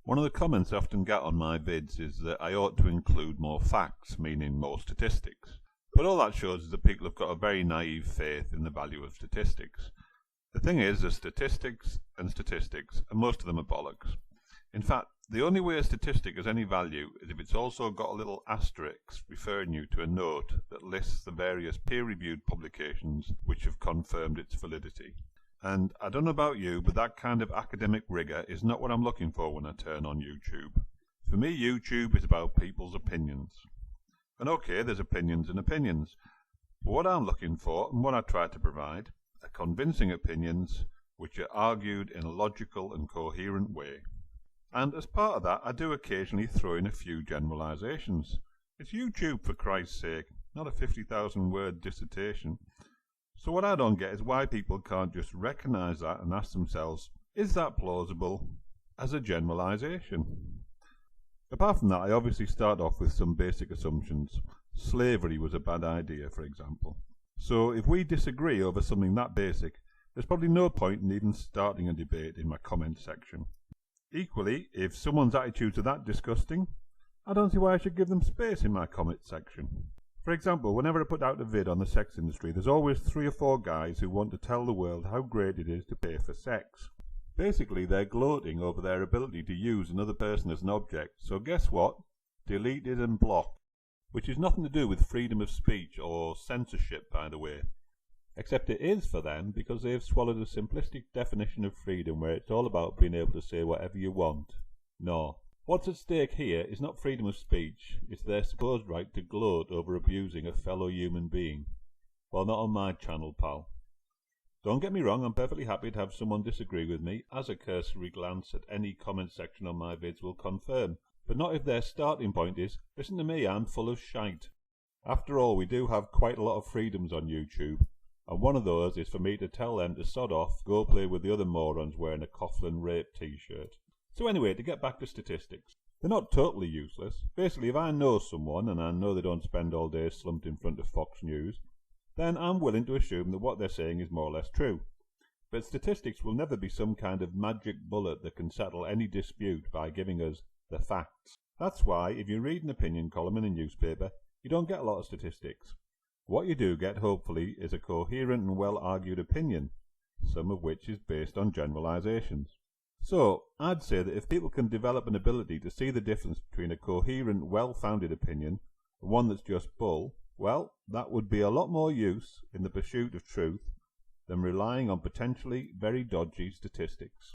One of the comments I often get on my vids is that I ought to include more facts, meaning more statistics. But all that shows is that people have got a very naive faith in the value of statistics. The thing is, there's statistics, and most of them are bollocks. In fact, the only way a statistic has any value is if it's also got a little asterisk referring you to a note that lists the various peer-reviewed publications which have confirmed its validity. And I don't know about you, but that kind of academic rigour is not what I'm looking for when I turn on YouTube. For me, YouTube is about people's opinions. And okay, there's opinions and opinions. But what I'm looking for, and what I try to provide, are convincing opinions which are argued in a logical and coherent way. And as part of that, I do occasionally throw in a few generalisations. It's YouTube, for Christ's sake, not a 50,000-word dissertation. So what I don't get is why people can't just recognise that and ask themselves, is that plausible as a generalisation? Apart from that, I obviously start off with some basic assumptions. Slavery was a bad idea, for example. So if we disagree over something that basic, there's probably no point in even starting a debate in my comment section. Equally, if someone's attitudes are that disgusting, I don't see why I should give them space in my comment section. For example, whenever I put out a vid on the sex industry, there's always 3 or 4 guys who want to tell the world how great it is to pay for sex. Basically, they're gloating over their ability to use another person as an object, so guess what? Deleted and blocked. Which is nothing to do with freedom of speech or censorship, by the way. Except it is for them, because they've swallowed a simplistic definition of freedom where it's all about being able to say whatever you want. No. What's at stake here is not freedom of speech, it's their supposed right to gloat over abusing a fellow human being. Well, not on my channel, pal. Don't get me wrong, I'm perfectly happy to have someone disagree with me, as a cursory glance at any comment section on my vids will confirm, but not if their starting point is, listen to me, I'm full of shite. After all, we do have quite a lot of freedoms on YouTube, and one of those is for me to tell them to sod off, go play with the other morons wearing a Coughlin rape t-shirt. So anyway, to get back to statistics. They're not totally useless. Basically, if I know someone, and I know they don't spend all day slumped in front of Fox News, then I'm willing to assume that what they're saying is more or less true. But statistics will never be some kind of magic bullet that can settle any dispute by giving us the facts. That's why, if you read an opinion column in a newspaper, you don't get a lot of statistics. What you do get, hopefully, is a coherent and well-argued opinion, some of which is based on generalisations. So, I'd say that if people can develop an ability to see the difference between a coherent, well-founded opinion and one that's just bull, well, that would be a lot more use in the pursuit of truth than relying on potentially very dodgy statistics.